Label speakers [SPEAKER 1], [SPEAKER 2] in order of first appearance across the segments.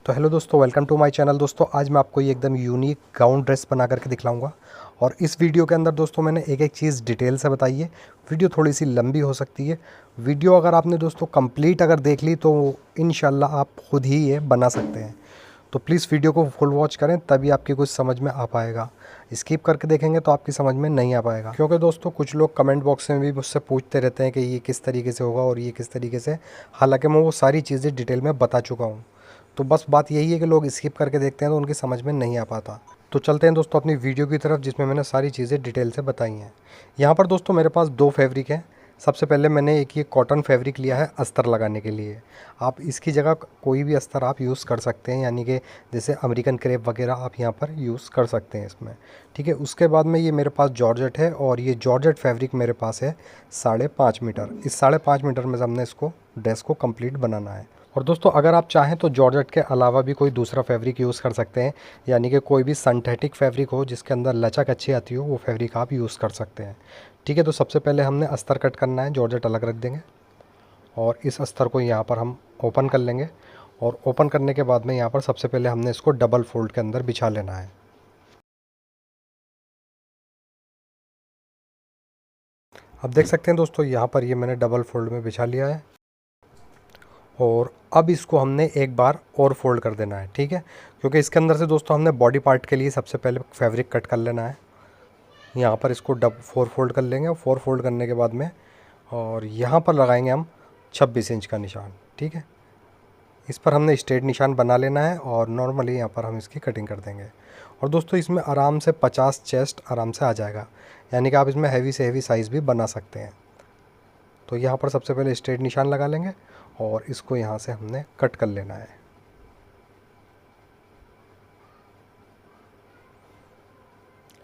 [SPEAKER 1] तो हेलो दोस्तों, welcome to my channel. दोस्तों आज मैं आपको ये एकदम यूनिक गाउन ड्रेस बना करके दिखलाऊंगा। और इस वीडियो के अंदर दोस्तों मैंने एक एक चीज़ डिटेल से बताई है। वीडियो थोड़ी सी लंबी हो सकती है। वीडियो अगर आपने दोस्तों कंप्लीट अगर देख ली तो इंशाल्लाह आप खुद ही ये बना सकते हैं। तो प्लीज़ वीडियो को फुल वॉच करें, तभी आपकी कुछ समझ में आ पाएगा। स्किप करके देखेंगे तो आपकी समझ में नहीं आ पाएगा, क्योंकि दोस्तों कुछ लोग कमेंट बॉक्स में भी मुझसे पूछते रहते हैं कि ये किस तरीके से होगा और ये किस तरीके से। हालांकि मैं वो सारी चीज़ें डिटेल में बता चुका हूँ। तो बस बात यही है कि लोग स्किप करके देखते हैं तो उनकी समझ में नहीं आ पाता। तो चलते हैं दोस्तों अपनी वीडियो की तरफ, जिसमें मैंने सारी चीज़ें डिटेल से बताई हैं। यहाँ पर दोस्तों मेरे पास दो फैब्रिक हैं। सबसे पहले मैंने एक ये कॉटन फैब्रिक लिया है अस्तर लगाने के लिए। आप इसकी जगह कोई भी अस्तर आप यूज़ कर सकते हैं, यानी कि जैसे अमेरिकन क्रेप वगैरह आप यहाँ पर यूज़ कर सकते हैं इसमें। ठीक है, उसके बाद में ये मेरे पास जॉर्जेट है, और ये जॉर्जेट फैब्रिक मेरे पास है 5.5 मीटर। इस 5.5 मीटर में हमने इसको ड्रेस को कंप्लीट बनाना है। और दोस्तों अगर आप चाहें तो जॉर्जेट के अलावा भी कोई दूसरा फैब्रिक यूज़ कर सकते हैं, यानी कि कोई भी सिंथेटिक फैब्रिक हो जिसके अंदर लचक अच्छी आती हो, वो फैब्रिक आप यूज़ कर सकते हैं। ठीक है, तो सबसे पहले हमने अस्तर कट करना है, जॉर्जेट अलग रख देंगे और इस अस्तर को यहाँ पर हम ओपन कर लेंगे। और ओपन करने के बाद में यहाँ पर सबसे पहले हमने इसको डबल फोल्ड के अंदर बिछा लेना है। अब देख सकते हैं दोस्तों, यहाँ पर ये मैंने डबल फोल्ड में बिछा लिया है। और अब इसको हमने एक बार और फोल्ड कर देना है। ठीक है, क्योंकि इसके अंदर से दोस्तों हमने बॉडी पार्ट के लिए सबसे पहले फैब्रिक कट कर लेना है। यहाँ पर इसको 4 फोल्ड कर लेंगे, और 4 फोल्ड करने के बाद में और यहाँ पर लगाएंगे हम 26 इंच का निशान। ठीक है, इस पर हमने स्ट्रेट निशान बना लेना है और नॉर्मली यहाँ पर हम इसकी कटिंग कर देंगे। और दोस्तों इसमें आराम से 50 चेस्ट आराम से आ जाएगा, यानी कि आप इसमें हैवी से हैवी साइज़ भी बना सकते हैं। तो यहाँ पर सबसे पहले स्ट्रेट निशान लगा लेंगे और इसको यहाँ से हमने कट कर लेना है।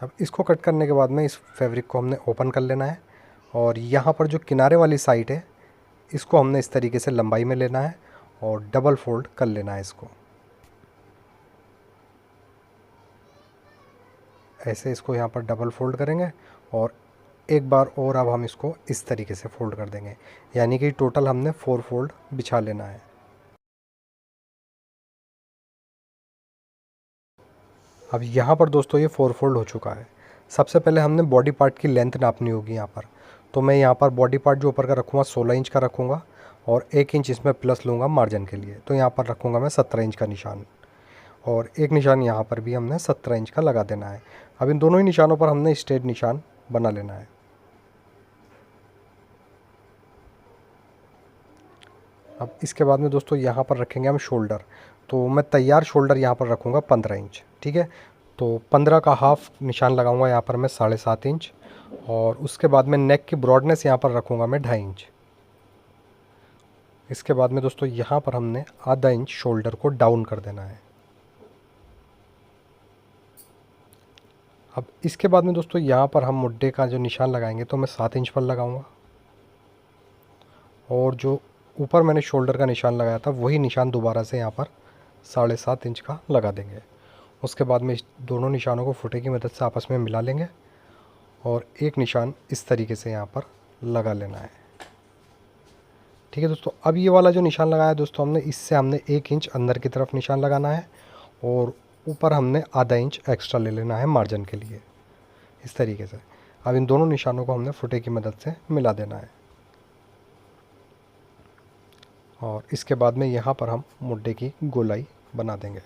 [SPEAKER 1] अब इसको कट करने के बाद में इस फैब्रिक को हमने ओपन कर लेना है, और यहाँ पर जो किनारे वाली साइड है इसको हमने इस तरीके से लंबाई में लेना है और डबल फोल्ड कर लेना है इसको। ऐसे इसको यहाँ पर डबल फोल्ड करेंगे और एक बार और अब हम इसको इस तरीके से फोल्ड कर देंगे, यानी कि टोटल हमने 4 फोल्ड बिछा लेना है। अब यहाँ पर दोस्तों ये 4 फोल्ड हो चुका है। सबसे पहले हमने बॉडी पार्ट की लेंथ नापनी होगी यहाँ पर। तो मैं यहाँ पर बॉडी पार्ट जो ऊपर का रखूँगा 16 इंच का रखूँगा, और 1 इंच इसमें प्लस लूँगा मार्जिन के लिए। तो यहाँ पर रखूँगा मैं 17 इंच का निशान, और एक निशान यहाँ पर भी हमने 17 इंच का लगा देना है। अब इन दोनों ही निशानों पर हमने स्ट्रेट निशान बना लेना है। अब इसके बाद में दोस्तों यहाँ पर रखेंगे हम शोल्डर। तो मैं तैयार शोल्डर यहाँ पर रखूँगा 15 इंच। ठीक है, तो 15 का हाफ निशान लगाऊंगा यहाँ पर मैं 7.5 इंच, और उसके बाद में नेक की ब्रॉडनेस यहाँ पर रखूँगा मैं 2.5 इंच। इसके बाद में दोस्तों यहाँ पर हमने आधा इंच शोल्डर को डाउन कर देना है। अब इसके बाद में दोस्तों यहाँ पर हम मुड्ढे का जो निशान लगाएंगे तो मैं 7 इंच पर लगाऊंगा, और जो ऊपर मैंने शोल्डर का निशान लगाया था वही निशान दोबारा से यहाँ पर 7.5 इंच का लगा देंगे। उसके बाद में इस दोनों निशानों को फुटे की मदद से आपस में मिला लेंगे, और एक निशान इस तरीके से यहाँ पर लगा लेना है। ठीक है दोस्तों, अब ये वाला जो निशान लगाया दोस्तों हमने, इससे हमने 1 इंच अंदर की तरफ निशान लगाना है, और ऊपर हमने आधा इंच एक्स्ट्रा ले लेना है मार्जिन के लिए, इस तरीके से। अब इन दोनों निशानों को हमने फुटे की मदद से मिला देना है, और इसके बाद में यहाँ पर हम मुड्ढे की गोलाई बना देंगे।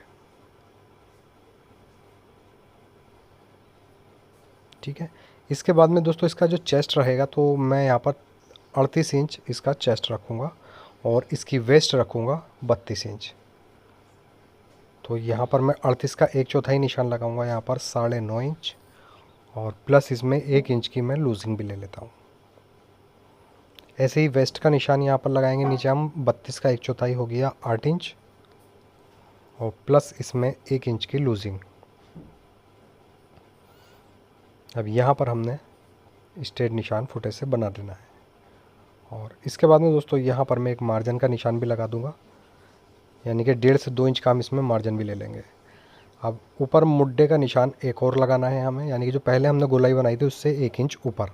[SPEAKER 1] ठीक है, इसके बाद में दोस्तों इसका जो चेस्ट रहेगा, तो मैं यहाँ पर 38 इंच इसका चेस्ट रखूँगा, और इसकी वेस्ट रखूँगा 32 इंच। तो यहाँ पर मैं 38 का 1/4 निशान लगाऊंगा यहाँ पर 9.5 इंच, और प्लस इसमें 1 इंच की मैं लूजिंग भी ले लेता हूँ। ऐसे ही वेस्ट का निशान यहाँ पर लगाएंगे नीचे हम 32 का 1/4 हो गया 8 इंच, और प्लस इसमें 1 इंच की लूजिंग। अब यहाँ पर हमने स्ट्रेट निशान फुटे से बना देना है, और इसके बाद में दोस्तों यहाँ पर मैं एक मार्जिन का निशान भी लगा दूंगा, यानी कि 1.5 से 2 इंच का हम इसमें मार्जिन भी ले लेंगे। अब ऊपर मुड्ढे का निशान एक और लगाना है हमें, यानी कि जो पहले हमने गोलाई बनाई थी उससे 1 इंच ऊपर।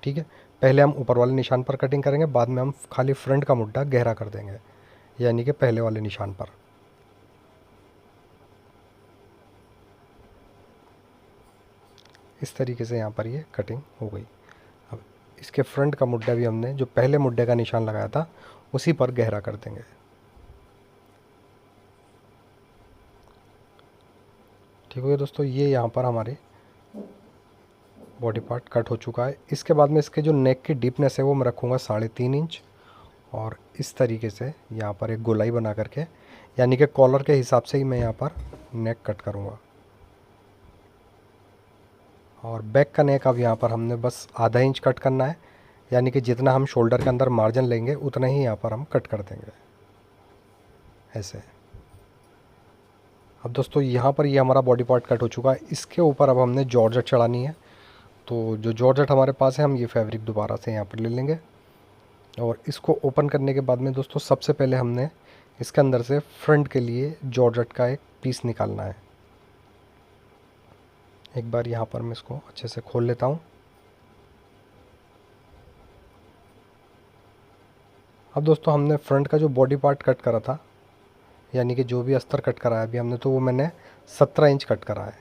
[SPEAKER 1] ठीक है, पहले हम ऊपर वाले निशान पर कटिंग करेंगे, बाद में हम खाली फ्रंट का मुड्ढा गहरा कर देंगे, यानी कि पहले वाले निशान पर। इस तरीके से यहाँ पर ये कटिंग हो गई। अब इसके फ्रंट का मुड्ढा भी हमने जो पहले मुड्ढे का निशान लगाया था उसी पर गहरा कर देंगे। ठीक हो गया दोस्तों, ये यहाँ पर हमारे बॉडी पार्ट कट हो चुका है। इसके बाद में इसके जो नेक की डीपनेस है वो मैं रखूँगा 3.5 इंच, और इस तरीके से यहाँ पर एक गोलाई बना करके, यानी कि कॉलर के हिसाब से ही मैं यहाँ पर नेक कट करूँगा। और बैक का नेक अब यहाँ पर हमने बस ½ इंच कट करना है, यानी कि जितना हम शोल्डर के अंदर मार्जिन लेंगे उतना ही यहाँ पर हम कट कर देंगे ऐसे। अब दोस्तों यहाँ पर ये हमारा बॉडी पार्ट कट हो चुका है। इसके ऊपर अब हमने जॉर्जेट चढ़ानी है। तो जो जॉर्जेट हमारे पास है हम ये फैब्रिक दोबारा से यहाँ पर ले लेंगे, और इसको ओपन करने के बाद में दोस्तों सबसे पहले हमने इसके अंदर से फ्रंट के लिए जॉर्जेट का एक पीस निकालना है। एक बार यहाँ पर मैं इसको अच्छे से खोल लेता हूँ। अब दोस्तों हमने फ्रंट का जो बॉडी पार्ट कट करा था, यानी कि जो भी अस्तर कट करा है अभी हमने, तो वो मैंने 17 इंच कट करा है।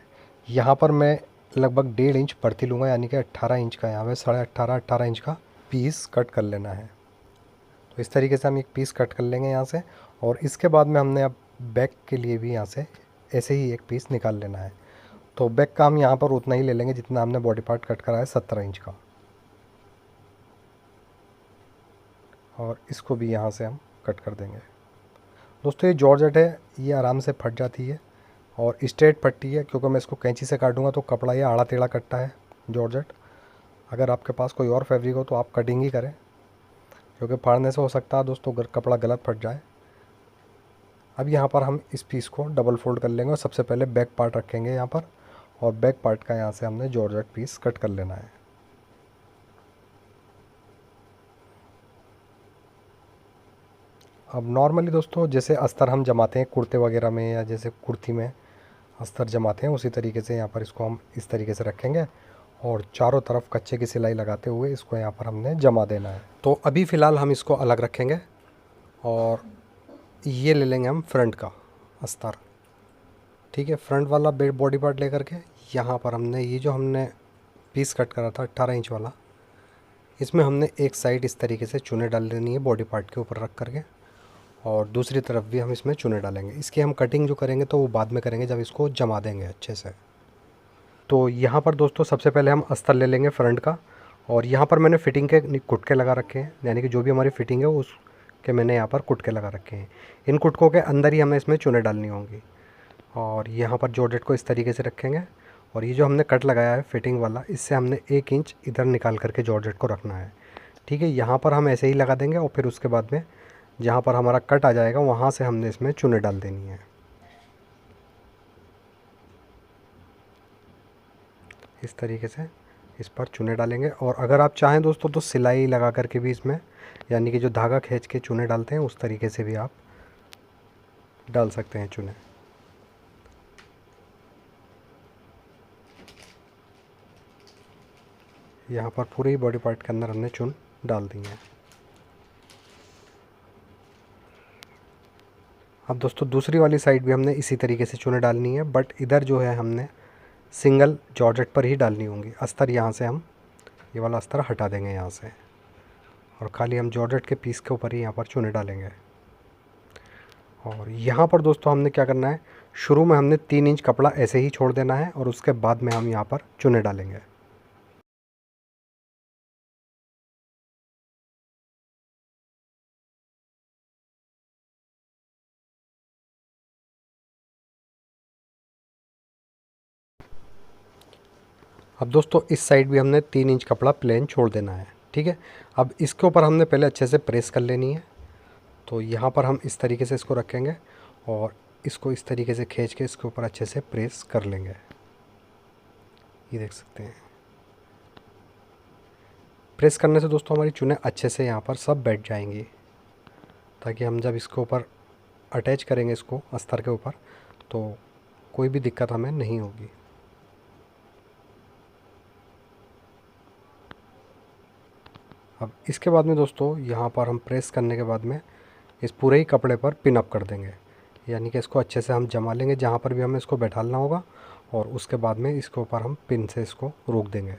[SPEAKER 1] यहाँ पर मैं लगभग 1.5 इंच बढ़ती लूँगा, यानी कि 18 इंच का, यहाँ पे 18.5 इंच का पीस कट कर लेना है। तो इस तरीके से हम एक पीस कट कर लेंगे यहाँ से, और इसके बाद में हमने अब बैक के लिए भी यहाँ से ऐसे ही एक पीस निकाल लेना है। तो बैक का हम यहाँ पर उतना ही ले लेंगे जितना हमने बॉडी पार्ट कट करा है 17 इंच का, और इसको भी यहाँ से हम कट कर देंगे। दोस्तों ये जॉर्जेट है, ये आराम से फट जाती है और स्ट्रेट फटती है, क्योंकि मैं इसको कैंची से काटूंगा तो कपड़ा ये आड़ा टेढ़ा कटता है जॉर्जेट। अगर आपके पास कोई और फैब्रिक हो तो आप कटिंग ही करें, क्योंकि फाड़ने से हो सकता है दोस्तों अगर कपड़ा गलत फट जाए। अब यहाँ पर हम इस पीस को डबल फोल्ड कर लेंगे, और सबसे पहले बैक पार्ट रखेंगे यहाँ पर, और बैक पार्ट का यहाँ से हमने जॉर्जेट पीस कट कर लेना है। अब नॉर्मली दोस्तों जैसे अस्तर हम जमाते हैं कुर्ते वगैरह में, या जैसे कुर्ती में अस्तर जमाते हैं, उसी तरीके से यहाँ पर इसको हम इस तरीके से रखेंगे, और चारों तरफ कच्चे की सिलाई लगाते हुए इसको यहाँ पर हमने जमा देना है। तो अभी फ़िलहाल हम इसको अलग रखेंगे, और ये ले लेंगे हम फ्रंट का अस्तर। ठीक है, फ्रंट वाला बॉडी पार्ट लेकर के यहाँ पर हमने ये जो हमने पीस कट करा था 18 इंच वाला, इसमें हमने एक साइड इस तरीके से चुने डाल लेनी है बॉडी पार्ट के ऊपर रख करके, और दूसरी तरफ भी हम इसमें चुने डालेंगे। इसकी हम कटिंग जो करेंगे तो वो बाद में करेंगे जब इसको जमा देंगे अच्छे से। तो यहाँ पर दोस्तों सबसे पहले हम अस्तर ले लेंगे फ्रंट का, और यहाँ पर मैंने फ़िटिंग के कुटके लगा रखे हैं, यानी कि जो भी हमारी फ़िटिंग है उसके मैंने यहाँ पर कुटके लगा रखे हैं। इन कुटकों के अंदर ही हमें इसमें चुने डालनी होंगी, और यहाँ पर जॉर्जेट को इस तरीके से रखेंगे, और ये जो हमने कट लगाया है फिटिंग वाला, इससे हमने 1 इंच इधर निकाल करके जॉर्जेट को रखना है। ठीक है, यहाँ पर हम ऐसे ही लगा देंगे, और फिर उसके बाद में जहाँ पर हमारा कट आ जाएगा वहाँ से हमने इसमें चुने डाल देनी है। इस तरीके से इस पर चुने डालेंगे, और अगर आप चाहें दोस्तों तो सिलाई लगा करके भी इसमें, यानी कि जो धागा खींच के चुने डालते हैं उस तरीके से भी आप डाल सकते हैं चुने। यहाँ पर पूरे ही बॉडी पार्ट के अंदर हमने चुन डाल दी है। अब दोस्तों दूसरी वाली साइड भी हमने इसी तरीके से चुने डालनी है, बट इधर जो है हमने सिंगल जॉर्जेट पर ही डालनी होंगी। अस्तर यहाँ से हम ये वाला अस्तर हटा देंगे यहाँ से, और खाली हम जॉर्जेट के पीस के ऊपर ही यहाँ पर चुने डालेंगे। और यहाँ पर दोस्तों हमने क्या करना है, शुरू में हमने 3 इंच कपड़ा ऐसे ही छोड़ देना है, और उसके बाद में हम यहाँ पर चुने डालेंगे। अब दोस्तों इस साइड भी हमने 3 इंच कपड़ा प्लेन छोड़ देना है। ठीक है, अब इसके ऊपर हमने पहले अच्छे से प्रेस कर लेनी है। तो यहाँ पर हम इस तरीके से इसको रखेंगे, और इसको इस तरीके से खींच के इसके ऊपर अच्छे से प्रेस कर लेंगे। ये देख सकते हैं, प्रेस करने से दोस्तों हमारी चुनें अच्छे से यहाँ पर सब बैठ जाएंगी, ताकि हम जब इसके ऊपर अटैच करेंगे इसको अस्तर के ऊपर तो कोई भी दिक्कत हमें नहीं होगी। अब इसके बाद में दोस्तों यहाँ पर हम प्रेस करने के बाद में इस पूरे ही कपड़े पर पिन अप कर देंगे, यानी कि इसको अच्छे से हम जमा लेंगे जहाँ पर भी हमें इसको बैठालना होगा, और उसके बाद में इसके ऊपर हम पिन से इसको रोक देंगे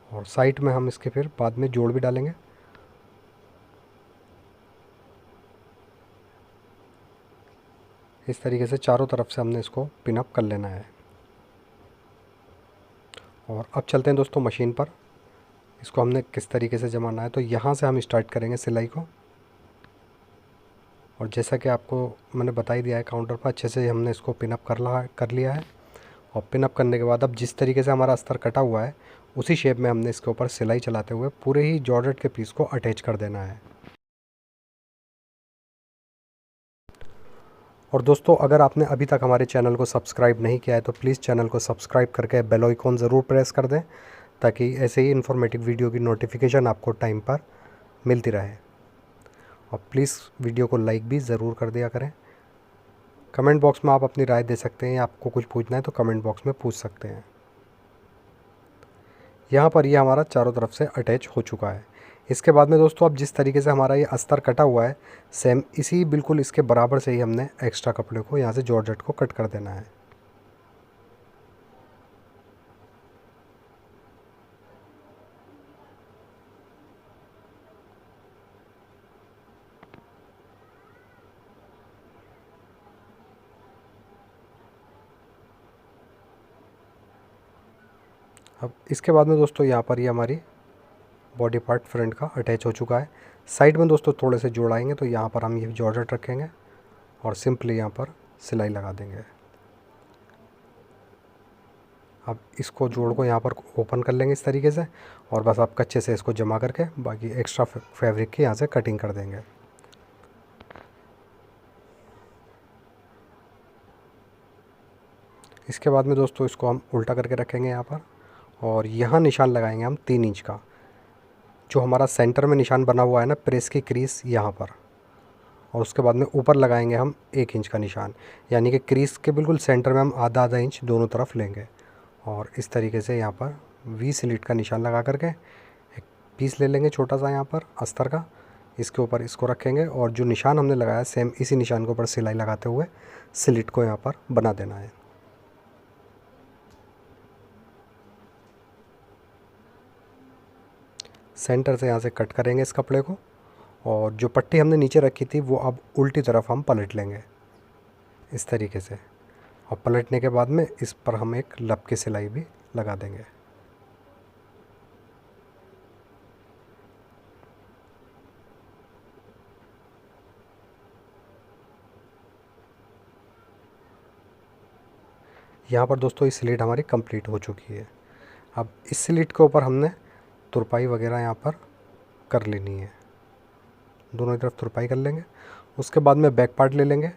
[SPEAKER 1] और साइड में हम इसके फिर बाद में जोड़ भी डालेंगे। इस तरीके से चारों तरफ से हमने इसको पिन अप कर लेना है। और अब चलते हैं दोस्तों मशीन पर, इसको हमने किस तरीके से जमाना है। तो यहाँ से हम स्टार्ट करेंगे सिलाई को, और जैसा कि आपको मैंने बता ही दिया है काउंटर पर, अच्छे से हमने इसको पिन अप कर लिया है। और पिन अप करने के बाद अब जिस तरीके से हमारा अस्तर कटा हुआ है उसी शेप में हमने इसके ऊपर सिलाई चलाते हुए पूरे ही जॉर्जेट के पीस को अटैच कर देना है। और दोस्तों अगर आपने अभी तक हमारे चैनल को सब्सक्राइब नहीं किया है तो प्लीज़ चैनल को सब्सक्राइब करके बेल आइकॉन ज़रूर प्रेस कर दें, ताकि ऐसे ही इन्फॉर्मेटिव वीडियो की नोटिफिकेशन आपको टाइम पर मिलती रहे। और प्लीज़ वीडियो को लाइक भी ज़रूर कर दिया करें। कमेंट बॉक्स में आप अपनी राय दे सकते हैं, आपको कुछ पूछना है तो कमेंट बॉक्स में पूछ सकते हैं। यहाँ पर ये हमारा चारों तरफ से अटैच हो चुका है। इसके बाद में दोस्तों अब जिस तरीके से हमारा ये अस्तर कटा हुआ है सेम इसी बिल्कुल इसके बराबर से ही हमने एक्स्ट्रा कपड़े को यहाँ से जॉर्जेट को कट कर देना है। अब इसके बाद में दोस्तों यहाँ पर ये हमारी बॉडी पार्ट फ्रंट का अटैच हो चुका है। साइड में दोस्तों थोड़े से जोड़ आएंगे तो यहाँ पर हम ये जॉर्जेट रखेंगे और सिंपली यहाँ पर सिलाई लगा देंगे। अब इसको जोड़ को यहाँ पर ओपन कर लेंगे इस तरीके से, और बस आप कच्चे से इसको जमा करके बाकी एक्स्ट्रा फैब्रिक की यहाँ से कटिंग कर देंगे। इसके बाद में दोस्तों इसको हम उल्टा करके रखेंगे यहाँ पर, और यहाँ निशान लगाएंगे हम 3 इंच का, जो हमारा सेंटर में निशान बना हुआ है ना प्रेस की क्रीज यहाँ पर। और उसके बाद में ऊपर लगाएंगे हम 1 इंच का निशान, यानी कि क्रीज के बिल्कुल सेंटर में हम आधा आधा इंच दोनों तरफ लेंगे। और इस तरीके से यहाँ पर वी स्लिट का निशान लगा करके एक पीस ले लेंगे छोटा सा यहाँ पर अस्तर का, इसके ऊपर इसको रखेंगे और जो निशान हमने लगाया सेम इसी निशान के ऊपर सिलाई लगाते हुए स्लिट को यहाँ पर बना देना है। सेंटर से यहाँ से कट करेंगे इस कपड़े को, और जो पट्टी हमने नीचे रखी थी वो अब उल्टी तरफ हम पलट लेंगे इस तरीके से। और पलटने के बाद में इस पर हम एक लब की सिलाई भी लगा देंगे। यहाँ पर दोस्तों इस स्लिट हमारी कंप्लीट हो चुकी है। अब इस स्लिट के ऊपर हमने तुरपाई वगैरह यहाँ पर कर लेनी है, दोनों तरफ तुरपाई कर लेंगे। उसके बाद में बैक पार्ट ले लेंगे,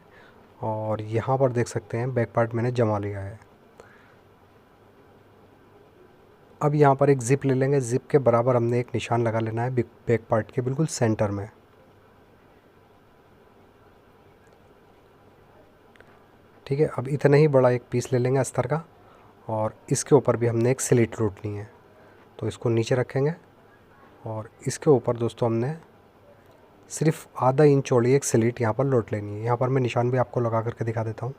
[SPEAKER 1] और यहाँ पर देख सकते हैं बैक पार्ट मैंने जमा लिया है। अब यहाँ पर एक ज़िप ले लेंगे, ज़िप के बराबर हमने एक निशान लगा लेना है बैक पार्ट के बिल्कुल सेंटर में। ठीक है, अब इतना ही बड़ा एक पीस ले लेंगे अस्तर का, और इसके ऊपर भी हमने एक स्लिट लूटनी है। तो इसको नीचे रखेंगे और इसके ऊपर दोस्तों हमने सिर्फ आधा इंच चौड़ी एक स्लिट यहाँ पर लौट लेनी है। यहाँ पर मैं निशान भी आपको लगा करके दिखा देता हूँ।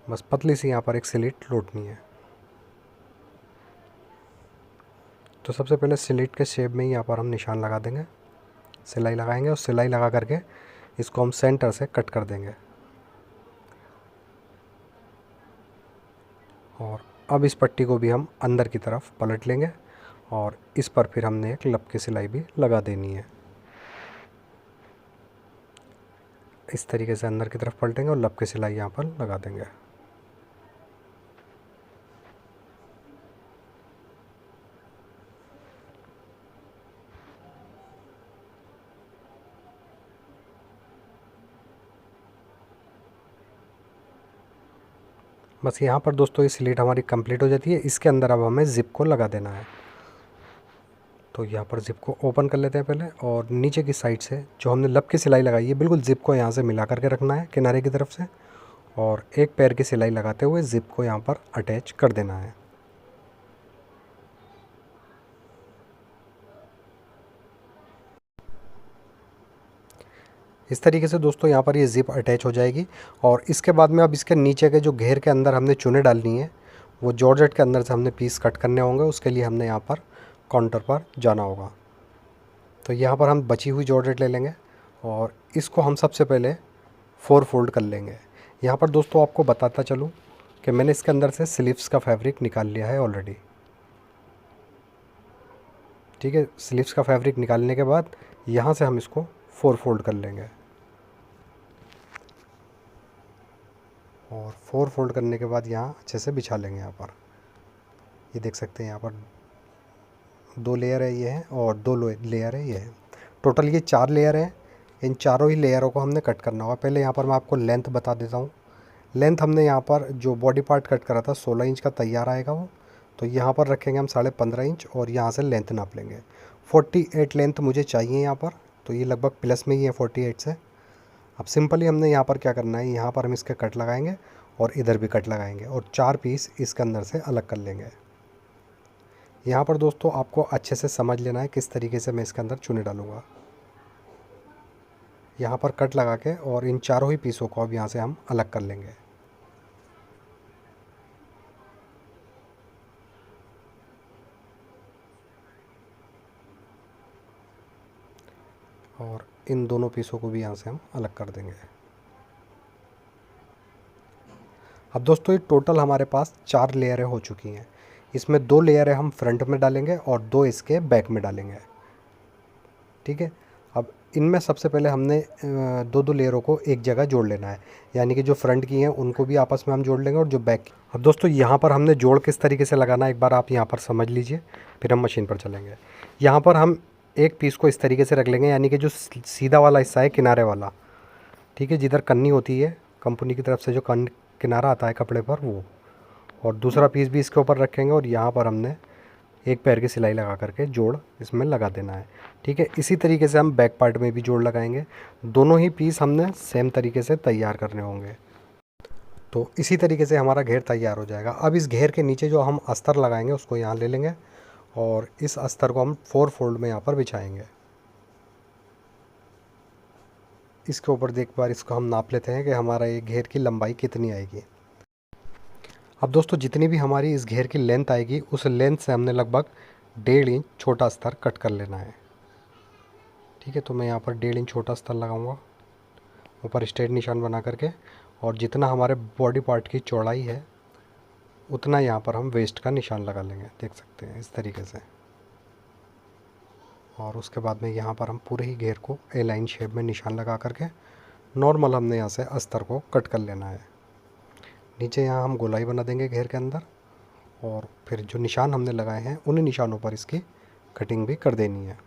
[SPEAKER 1] बस पतली सी यहाँ पर एक स्लिट लौटनी है। तो सबसे पहले स्लिट के शेप में ही यहाँ पर हम निशान लगा देंगे, सिलाई लगाएंगे और सिलाई लगा करके इसको हम सेंटर से कट कर देंगे। और अब इस पट्टी को भी हम अंदर की तरफ पलट लेंगे, और इस पर फिर हमने एक लब की सिलाई भी लगा देनी है। इस तरीके से अंदर की तरफ पलटेंगे और लब की सिलाई यहाँ पर लगा देंगे। बस यहाँ पर दोस्तों ये स्लिट हमारी कंप्लीट हो जाती है। इसके अंदर अब हमें ज़िप को लगा देना है। तो यहाँ पर ज़िप को ओपन कर लेते हैं पहले, और नीचे की साइड से जो हमने लब की सिलाई लगाई है बिल्कुल ज़िप को यहाँ से मिला करके रखना है किनारे की तरफ से, और एक पैर की सिलाई लगाते हुए ज़िप को यहाँ पर अटैच कर देना है। इस तरीके से दोस्तों यहाँ पर ये ज़िप अटैच हो जाएगी। और इसके बाद में अब इसके नीचे के जो घेर के अंदर हमने चुने डालनी है, वो जॉर्जेट के अंदर से हमने पीस कट करने होंगे। उसके लिए हमने यहाँ पर काउंटर पर जाना होगा। तो यहाँ पर हम बची हुई जॉर्जेट ले लेंगे और इसको हम सबसे पहले 4 फोल्ड कर लेंगे। यहाँ पर दोस्तों आपको बताता चलूँ कि मैंने इसके अंदर से स्लीव्स का फैब्रिक निकाल लिया है ऑलरेडी। ठीक है, स्लीव्स का फैब्रिक निकालने के बाद यहाँ से हम इसको 4 फोल्ड कर लेंगे और 4 फोल्ड करने के बाद यहाँ अच्छे से बिछा लेंगे। यहाँ पर ये देख सकते हैं, यहाँ पर 2 लेयर है ये है और 2 लेयर है ये है। टोटल ये 4 लेयर हैं। इन चारों ही लेयरों को हमने कट करना होगा। पहले यहाँ पर मैं आपको लेंथ बता देता हूँ। लेंथ हमने यहाँ पर जो बॉडी पार्ट कट करा था 16 इंच का तैयार आएगा वो, तो यहाँ पर रखेंगे हम 15.5 इंच और यहाँ से लेंथ नाप लेंगे। 48 लेंथ मुझे चाहिए यहाँ पर, तो ये लगभग प्लस में ही है 48 से। अब सिंपली हमने यहाँ पर क्या करना है, यहाँ पर हम इसके कट लगाएंगे और इधर भी कट लगाएंगे और 4 पीस इसके अंदर से अलग कर लेंगे। यहाँ पर दोस्तों आपको अच्छे से समझ लेना है किस तरीके से मैं इसके अंदर चुने डालूँगा। यहाँ पर कट लगा के और इन चारों ही पीसों को अब यहाँ से हम अलग कर लेंगे। और इन दोनों पीसों को भी यहाँ से हम अलग कर देंगे। अब दोस्तों ये टोटल हमारे पास 4 लेयरें हो चुकी हैं। इसमें 2 लेयरें हम फ्रंट में डालेंगे और 2 इसके बैक में डालेंगे। ठीक है, अब इनमें सबसे पहले हमने 2-2 लेयरों को एक जगह जोड़ लेना है, यानी कि जो फ्रंट की हैं उनको भी आपस में हम जोड़ लेंगे और जो बैक की। अब दोस्तों यहाँ पर हमने जोड़ किस तरीके से लगाना है एक बार आप यहाँ पर समझ लीजिए, फिर हम मशीन पर चलेंगे। यहाँ पर हम एक पीस को इस तरीके से रख लेंगे, यानी कि जो सीधा वाला हिस्सा है किनारे वाला, ठीक है, जिधर कन्नी होती है कंपनी की तरफ से जो किनारा आता है कपड़े पर वो, और दूसरा पीस भी इसके ऊपर रखेंगे और यहाँ पर हमने एक पैर की सिलाई लगा करके जोड़ इसमें लगा देना है। ठीक है, इसी तरीके से हम बैक पार्ट में भी जोड़ लगाएंगे। दोनों ही पीस हमने सेम तरीके से तैयार करने होंगे। तो इसी तरीके से हमारा घेर तैयार हो जाएगा। अब इस घेर के नीचे जो हम अस्तर लगाएंगे उसको यहाँ ले लेंगे और इस अस्तर को हम 4 फोल्ड में यहाँ पर बिछाएंगे। इसके ऊपर एक बार इसको हम नाप लेते हैं कि हमारा ये घेर की लंबाई कितनी आएगी। अब दोस्तों जितनी भी हमारी इस घेर की लेंथ आएगी उस लेंथ से हमने लगभग 1.5 इंच छोटा अस्तर कट कर लेना है। ठीक है, तो मैं यहाँ पर 1.5 इंच छोटा अस्तर लगाऊंगा ऊपर स्ट्रेट निशान बना करके, और जितना हमारे बॉडी पार्ट की चौड़ाई है उतना यहाँ पर हम वेस्ट का निशान लगा लेंगे, देख सकते हैं इस तरीके से। और उसके बाद में यहाँ पर हम पूरे ही घेर को ए लाइन शेप में निशान लगा करके नॉर्मल हमने यहाँ से अस्तर को कट कर लेना है। नीचे यहाँ हम गोलाई बना देंगे घेर के अंदर, और फिर जो निशान हमने लगाए हैं उन्हीं निशानों पर इसकी कटिंग भी कर देनी है।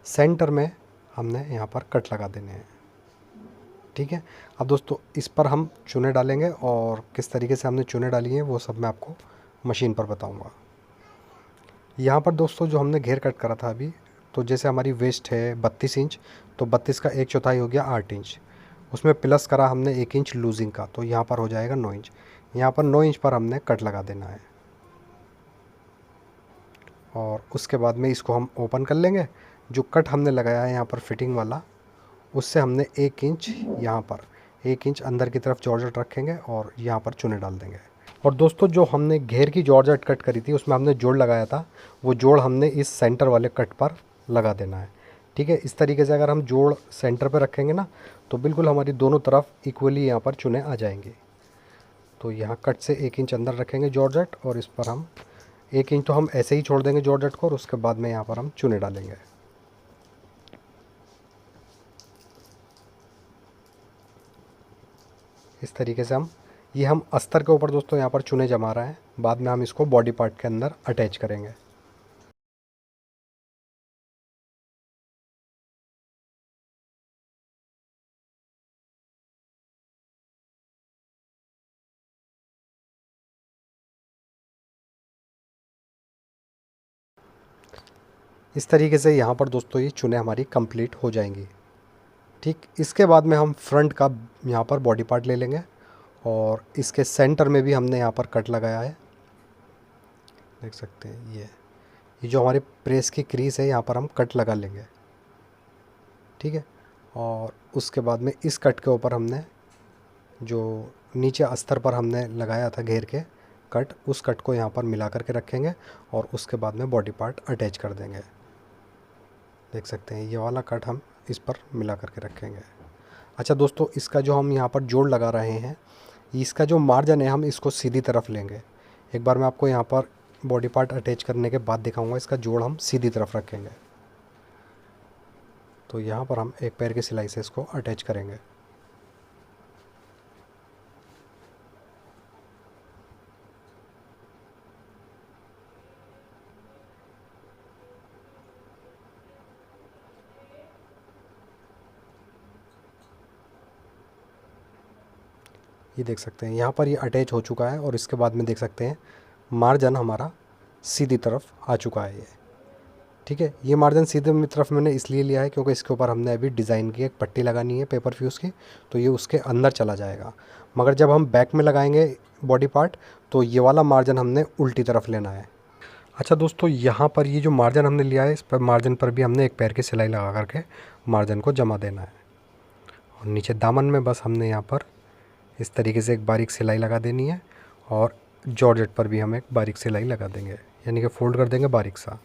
[SPEAKER 1] सेंटर में हमने यहाँ पर कट लगा देने हैं। ठीक है, अब दोस्तों इस पर हम चुने डालेंगे और किस तरीके से हमने चुने डाली हैं वो सब मैं आपको मशीन पर बताऊँगा। यहाँ पर दोस्तों जो हमने घेर कट करा था अभी, तो जैसे हमारी वेस्ट है 32 इंच, तो 32 का 1/4 हो गया 8 इंच। उसमें प्लस करा हमने 1 इंच लूजिंग का, तो यहाँ पर हो जाएगा 9 इंच। यहाँ पर 9 इंच पर हमने कट लगा देना है और उसके बाद में इसको हम ओपन कर लेंगे। जो कट हमने लगाया है यहाँ पर फिटिंग वाला, उससे हमने 1 इंच यहाँ पर 1 इंच अंदर की तरफ जॉर्जेट रखेंगे और यहाँ पर चुने डाल देंगे। और दोस्तों जो हमने घेर की जॉर्जेट कट करी थी उसमें हमने जोड़ लगाया था, वो जोड़ हमने इस सेंटर वाले कट पर लगा देना है। ठीक है, इस तरीके से अगर हम जोड़ सेंटर पर रखेंगे ना, तो बिल्कुल हमारी दोनों तरफ इक्वली यहाँ पर चुने आ जाएंगे। तो यहाँ कट से 1 इंच अंदर रखेंगे जॉर्जेट और इस पर हम 1 इंच तो हम ऐसे ही छोड़ देंगे जॉर्जेट को, और उसके बाद में यहाँ पर हम चुने डालेंगे। इस तरीके से हम अस्तर के ऊपर दोस्तों यहाँ पर चुने जमा रहे हैं, बाद में हम इसको बॉडी पार्ट के अंदर अटैच करेंगे। इस तरीके से यहाँ पर दोस्तों ये चुने हमारी कंप्लीट हो जाएंगी। ठीक, इसके बाद में हम फ्रंट का यहाँ पर बॉडी पार्ट ले लेंगे और इसके सेंटर में भी हमने यहाँ पर कट लगाया है, देख सकते हैं। ये जो हमारी प्रेस की क्रीज है यहाँ पर हम कट लगा लेंगे। ठीक है, और उसके बाद में इस कट के ऊपर हमने जो नीचे अस्तर पर हमने लगाया था घेर के कट, उस कट को यहाँ पर मिला करके रखेंगे और उसके बाद में बॉडी पार्ट अटैच कर देंगे। देख सकते हैं ये वाला कट हम इस पर मिला करके रखेंगे। अच्छा दोस्तों, इसका जो हम यहाँ पर जोड़ लगा रहे हैं, इसका जो मार्जिन है हम इसको सीधी तरफ लेंगे। एक बार मैं आपको यहाँ पर बॉडी पार्ट अटैच करने के बाद दिखाऊंगा। इसका जोड़ हम सीधी तरफ रखेंगे। तो यहाँ पर हम एक पैर की सिलाई से इसको अटैच करेंगे। ये देख सकते हैं यहाँ पर ये अटैच हो चुका है और इसके बाद में देख सकते हैं मार्जिन हमारा सीधी तरफ आ चुका है ये। ठीक है, ये मार्जिन सीधे तरफ मैंने इसलिए लिया है क्योंकि इसके ऊपर हमने अभी डिज़ाइन की एक पट्टी लगानी है पेपर फ्यूज़ की, तो ये उसके अंदर चला जाएगा। मगर जब हम बैक में लगाएंगे बॉडी पार्ट तो ये वाला मार्जिन हमने उल्टी तरफ लेना है। अच्छा दोस्तों, यहाँ पर ये जो मार्जिन हमने लिया है, इस पर मार्जिन पर भी हमने एक पैर की सिलाई लगा करके मार्जिन को जमा देना है। और नीचे दामन में बस हमने यहाँ पर इस तरीके से एक बारीक सिलाई लगा देनी है और जॉर्जेट पर भी हम एक बारीक सिलाई लगा देंगे, यानी कि फोल्ड कर देंगे बारीक सा।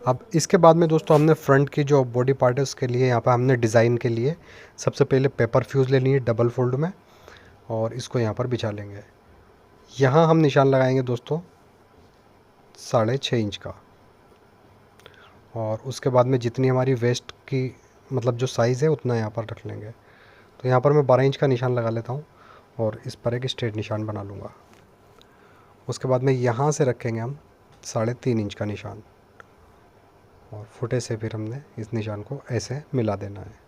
[SPEAKER 1] अब इसके बाद में दोस्तों हमने फ्रंट की जो बॉडी पार्ट है उसके लिए यहाँ पर हमने डिज़ाइन के लिए सबसे पहले पेपर फ्यूज़ लेनी है डबल फोल्ड में, और इसको यहाँ पर बिछा लेंगे। यहाँ हम निशान लगाएंगे दोस्तों 6.5 इंच का, और उसके बाद में जितनी हमारी वेस्ट की मतलब जो साइज़ है उतना यहाँ पर रख लेंगे। तो यहाँ पर मैं 12 इंच का निशान लगा लेता हूँ और इस पर एक स्ट्रेट निशान बना लूँगा। उसके बाद में यहाँ से रखेंगे हम 3.5 इंच का निशान, और फुटे से फिर हमने इस निशान को ऐसे मिला देना है।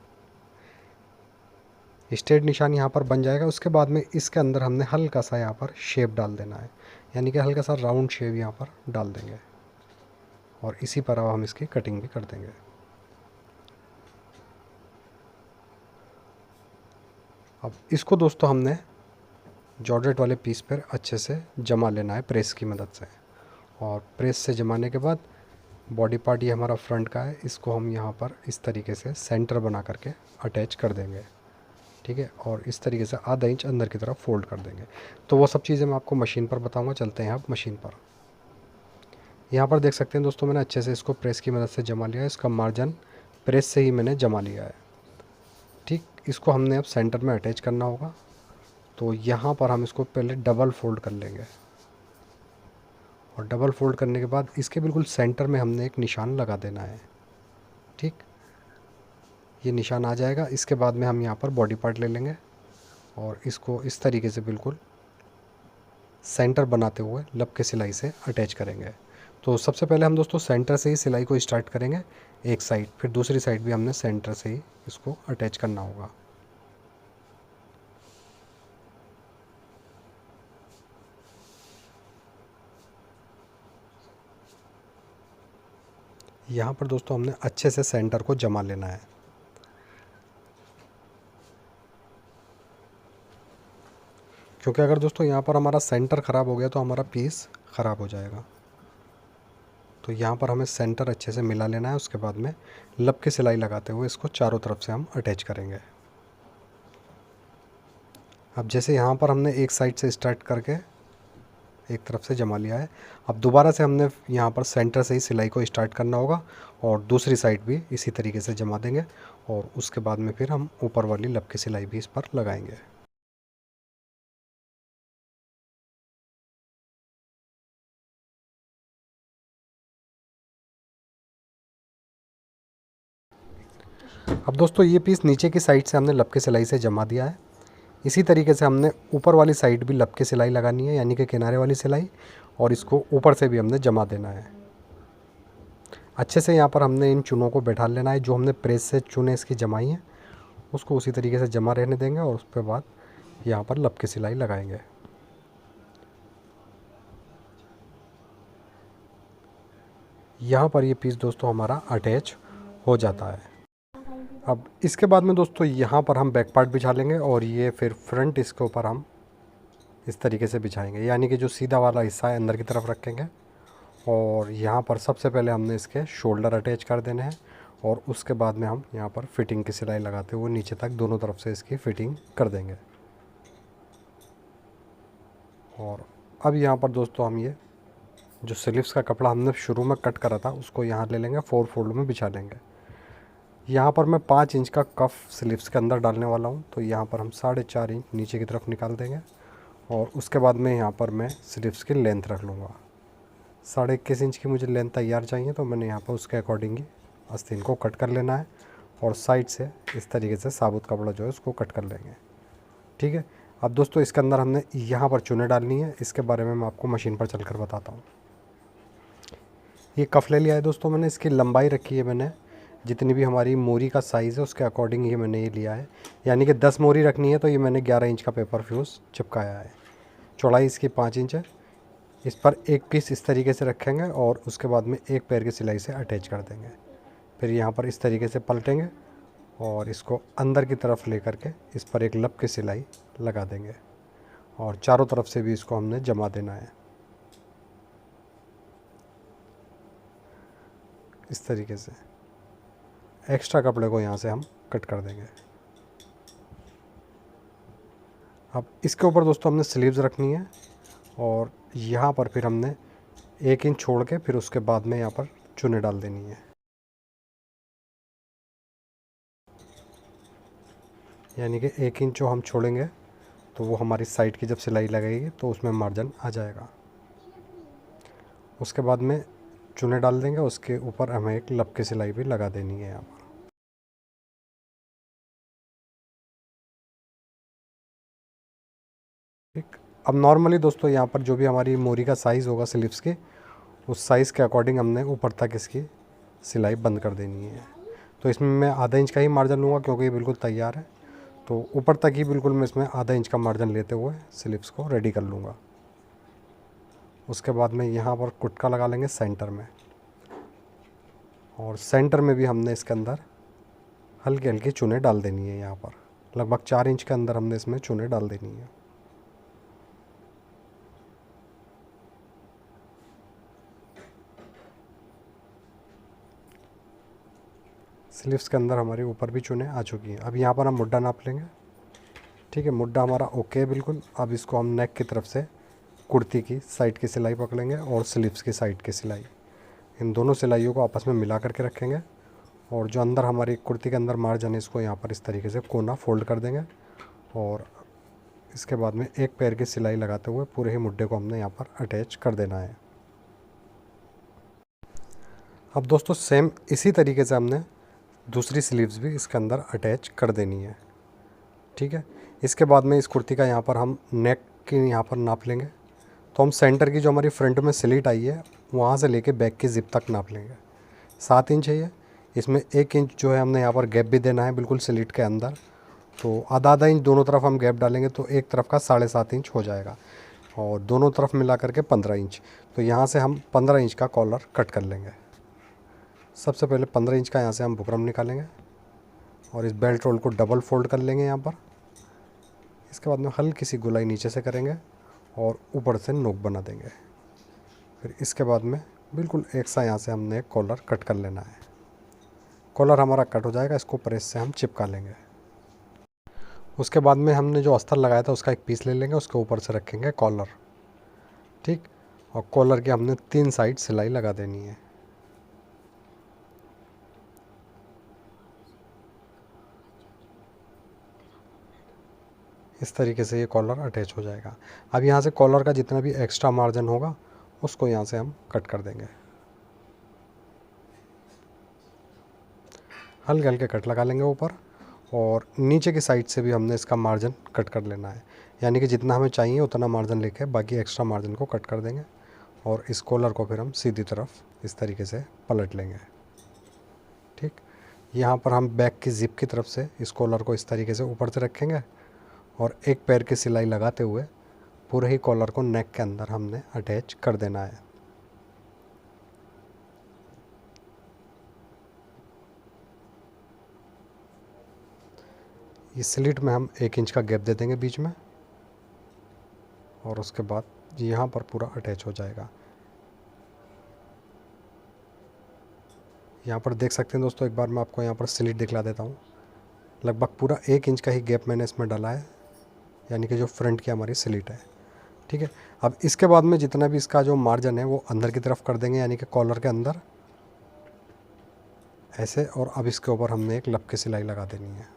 [SPEAKER 1] स्ट्रेट निशान यहाँ पर बन जाएगा। उसके बाद में इसके अंदर हमने हल्का सा यहाँ पर शेप डाल देना है, यानी कि हल्का सा राउंड शेप यहाँ पर डाल देंगे, और इसी पर अब हम इसकी कटिंग भी कर देंगे। अब इसको दोस्तों हमने जॉर्जेट वाले पीस पर अच्छे से जमा लेना है प्रेस की मदद से, और प्रेस से जमाने के बाद बॉडी पार्ट ये हमारा फ्रंट का है, इसको हम यहाँ पर इस तरीके से सेंटर बना करके अटैच कर देंगे। ठीक है, और इस तरीके से आधा इंच अंदर की तरफ फोल्ड कर देंगे। तो वो सब चीज़ें मैं आपको मशीन पर बताऊंगा। चलते हैं अब मशीन पर। यहाँ पर देख सकते हैं दोस्तों मैंने अच्छे से इसको प्रेस की मदद से जमा लिया है। इसका मार्जिन प्रेस से ही मैंने जमा लिया है। ठीक, इसको हमने अब सेंटर में अटैच करना होगा। तो यहाँ पर हम इसको पहले डबल फोल्ड कर लेंगे, और डबल फोल्ड करने के बाद इसके बिल्कुल सेंटर में हमने एक निशान लगा देना है। ठीक, ये निशान आ जाएगा। इसके बाद में हम यहाँ पर बॉडी पार्ट ले लेंगे और इसको इस तरीके से बिल्कुल सेंटर बनाते हुए लब के सिलाई से अटैच करेंगे। तो सबसे पहले हम दोस्तों सेंटर से ही सिलाई को स्टार्ट करेंगे एक साइड, फिर दूसरी साइड भी हमने सेंटर से ही इसको अटैच करना होगा। यहाँ पर दोस्तों हमने अच्छे से सेंटर को जमा लेना है। क्योंकि अगर दोस्तों यहाँ पर हमारा सेंटर ख़राब हो गया तो हमारा पीस ख़राब हो जाएगा। तो यहाँ पर हमें सेंटर अच्छे से मिला लेना है। उसके बाद में लब की सिलाई लगाते हुए इसको चारों तरफ से हम अटैच करेंगे। अब जैसे यहाँ पर हमने एक साइड से स्टार्ट करके एक तरफ से जमा लिया है, अब दोबारा से हमने यहाँ पर सेंटर से ही सिलाई को स्टार्ट करना होगा और दूसरी साइड भी इसी तरीके से जमा देंगे, और उसके बाद में फिर हम ऊपर वाली लब की सिलाई भी इस पर लगाएंगे। अब दोस्तों ये पीस नीचे की साइड से हमने लब की सिलाई से जमा दिया है। इसी तरीके से हमने ऊपर वाली साइड भी लब की सिलाई लगानी है, यानी कि किनारे वाली सिलाई, और इसको ऊपर से भी हमने जमा देना है। अच्छे से यहाँ पर हमने इन चूनों को बैठा लेना है। जो हमने प्रेस से चूने इसकी जमाई हैं उसको उसी तरीके से जमा रहने देंगे, और उसके बाद यहाँ पर लब की सिलाई लगाएंगे। यहाँ पर ये पीस दोस्तों हमारा अटैच हो जाता है। अब इसके बाद में दोस्तों यहाँ पर हम बैक पार्ट बिछा लेंगे, और ये फिर फ्रंट इसके ऊपर हम इस तरीके से बिछाएंगे, यानी कि जो सीधा वाला हिस्सा है अंदर की तरफ रखेंगे। और यहाँ पर सबसे पहले हमने इसके शोल्डर अटैच कर देने हैं, और उसके बाद में हम यहाँ पर फिटिंग की सिलाई लगाते हुए नीचे तक दोनों तरफ से इसकी फ़िटिंग कर देंगे। और अब यहाँ पर दोस्तों हम ये जो स्लीव्स का कपड़ा हमने शुरू में कट करा था उसको यहाँ ले लेंगे, 4 फोल्ड में बिछा लेंगे। यहाँ पर मैं 5 इंच का कफ स्लीव्स के अंदर डालने वाला हूँ, तो यहाँ पर हम 4.5 इंच नीचे की तरफ निकाल देंगे। और उसके बाद में यहाँ पर मैं स्लीव्स की लेंथ रख लूँगा। 21.5 इंच की मुझे लेंथ तैयार चाहिए, तो मैंने यहाँ पर उसके अकॉर्डिंग ही आस्तीन को कट कर लेना है और साइड से इस तरीके से साबुत कपड़ा जो है उसको कट कर लेंगे। ठीक है। अब दोस्तों इसके अंदर हमने यहाँ पर चुने डालनी है, इसके बारे में मैं आपको मशीन पर चलकर बताता हूँ। ये कफ ले लिया है दोस्तों मैंने, इसकी लंबाई रखी है मैंने जितनी भी हमारी मोरी का साइज़ है उसके अकॉर्डिंग ये मैंने ये लिया है, यानी कि 10 मोरी रखनी है तो ये मैंने 11 इंच का पेपर फ्यूज़ चिपकाया है। चौड़ाई इसकी 5 इंच है। इस पर एक पीस इस तरीके से रखेंगे और उसके बाद में एक पैर की सिलाई से अटैच कर देंगे। फिर यहाँ पर इस तरीके से पलटेंगे और इसको अंदर की तरफ ले करके इस पर एक लब की सिलाई लगा देंगे और चारों तरफ से भी इसको हमने जमा देना है इस तरीके से। एक्स्ट्रा कपड़े को यहाँ से हम कट कर देंगे। अब इसके ऊपर दोस्तों हमने स्लीव्स रखनी है और यहाँ पर फिर हमने 1 इंच छोड़ के फिर उसके बाद में यहाँ पर चुने डाल देनी है, यानी कि 1 इंच जो हम छोड़ेंगे तो वो हमारी साइड की जब सिलाई लगेगी तो उसमें मार्जिन आ जाएगा। उसके बाद में चुने डाल देंगे, उसके ऊपर हमें एक लब की सिलाई भी लगा देनी है यहाँ पर। ठीक। अब नॉर्मली दोस्तों यहाँ पर जो भी हमारी मोरी का साइज़ होगा स्लीव्स के, उस साइज़ के अकॉर्डिंग हमने ऊपर तक इसकी सिलाई बंद कर देनी है। तो इसमें मैं आधा इंच का ही मार्जिन लूँगा क्योंकि ये बिल्कुल तैयार है, तो ऊपर तक ही बिल्कुल मैं इसमें आधा इंच का मार्जिन लेते हुए स्लीव्स को रेडी कर लूँगा। उसके बाद में यहाँ पर कुटका लगा लेंगे सेंटर में, और सेंटर में भी हमने इसके अंदर हल्की हल्की चुने डाल देनी है। यहाँ पर लगभग 4 इंच के अंदर हमने इसमें चुने डाल देनी है। स्लीव्स के अंदर हमारे ऊपर भी चुने आ चुकी हैं। अब यहाँ पर हम मुड्ढा नाप लेंगे। ठीक है, मुड्ढा हमारा ओके है बिल्कुल। अब इसको हम नेक की तरफ से कुर्ती की साइड की सिलाई पकड़ेंगे और स्लीव्स की साइड की सिलाई, इन दोनों सिलाइयों को आपस में मिला करके रखेंगे। और जो अंदर हमारी कुर्ती के अंदर मार्जिन है इसको यहाँ पर इस तरीके से कोना फोल्ड कर देंगे और इसके बाद में एक पैर की सिलाई लगाते हुए पूरे ही मुड्ढे को हमने यहाँ पर अटैच कर देना है। अब दोस्तों सेम इसी तरीके से हमने दूसरी स्लीव्स भी इसके अंदर अटैच कर देनी है। ठीक है। इसके बाद में इस कुर्ती का यहाँ पर हम नेक की यहाँ पर नाप लेंगे। तो हम सेंटर की जो हमारी फ्रंट में स्लिट आई है वहाँ से लेके बैक की ज़िप तक नाप लेंगे। 7 इंच है ये, इसमें 1 इंच जो है हमने यहाँ पर गैप भी देना है बिल्कुल स्लिट के अंदर। तो आधा आधा इंच दोनों तरफ हम गैप डालेंगे तो एक तरफ का 7.5 इंच हो जाएगा और दोनों तरफ मिला करके 15 इंच। तो यहाँ से हम 15 इंच का कॉलर कट कर लेंगे। सबसे पहले 15 इंच का यहाँ से हम बुकरम निकालेंगे और इस बेल्ट रोल को डबल फोल्ड कर लेंगे यहाँ पर। इसके बाद में हल्की सी गुलाई नीचे से करेंगे और ऊपर से नोक बना देंगे। फिर इसके बाद में बिल्कुल एक सा यहाँ से हमने कॉलर कट कर लेना है। कॉलर हमारा कट हो जाएगा, इसको प्रेस से हम चिपका लेंगे। उसके बाद में हमने जो अस्तर लगाया था उसका एक पीस ले लेंगे, उसके ऊपर से रखेंगे कॉलर। ठीक। और कॉलर की हमने 3 साइड सिलाई लगा देनी है। इस तरीके से ये कॉलर अटैच हो जाएगा। अब यहाँ से कॉलर का जितना भी एक्स्ट्रा मार्जिन होगा उसको यहाँ से हम कट कर देंगे। हल्के हल्के कट लगा लेंगे ऊपर, और नीचे की साइड से भी हमने इसका मार्जिन कट कर लेना है, यानी कि जितना हमें चाहिए उतना मार्जिन लेके बाकी एक्स्ट्रा मार्जिन को कट कर देंगे। और इस कॉलर को फिर हम सीधी तरफ इस तरीके से पलट लेंगे। ठीक। यहाँ पर हम बैक की ज़िप की तरफ से इस कॉलर को इस तरीके से ऊपर से रखेंगे और एक पैर की सिलाई लगाते हुए पूरे ही कॉलर को नेक के अंदर हमने अटैच कर देना है। इस स्लिट में हम 1 इंच का गैप दे देंगे बीच में और उसके बाद यहाँ पर पूरा अटैच हो जाएगा। यहाँ पर देख सकते हैं दोस्तों, एक बार मैं आपको यहाँ पर स्लिट दिखला देता हूँ। लगभग पूरा 1 इंच का ही गैप मैंने इसमें डाला है, यानी कि जो फ्रंट की हमारी स्लिट है। ठीक है, अब इसके बाद में जितना भी इसका जो मार्जिन है वो अंदर की तरफ कर देंगे, यानी कि कॉलर के अंदर ऐसे। और अब इसके ऊपर हमने एक लप की सिलाई लगा देनी है।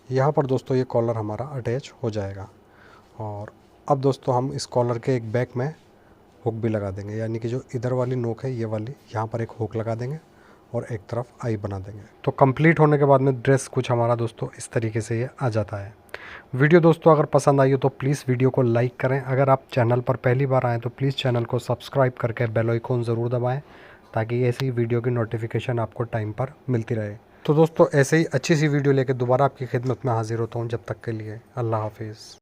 [SPEAKER 1] यहाँ पर दोस्तों ये कॉलर हमारा अटैच हो जाएगा। और अब दोस्तों हम इस कॉलर के एक बैक में हुक भी लगा देंगे, यानी कि जो इधर वाली नोक है ये वाली, यहाँ पर एक हुक लगा देंगे और एक तरफ आई बना देंगे। तो कंप्लीट होने के बाद में ड्रेस कुछ हमारा दोस्तों इस तरीके से ये आ जाता है। वीडियो दोस्तों अगर पसंद आई हो तो प्लीज़ वीडियो को लाइक करें। अगर आप चैनल पर पहली बार आएँ तो प्लीज़ चैनल को सब्सक्राइब करके बेल आइकन ज़रूर दबाएँ, ताकि ऐसी वीडियो की नोटिफिकेशन आपको टाइम पर मिलती रहे। तो दोस्तों ऐसे ही अच्छी सी वीडियो लेकर दोबारा आपकी खिदमत में हाजिर होता हूँ। जब तक के लिए अल्लाह हाफिज़।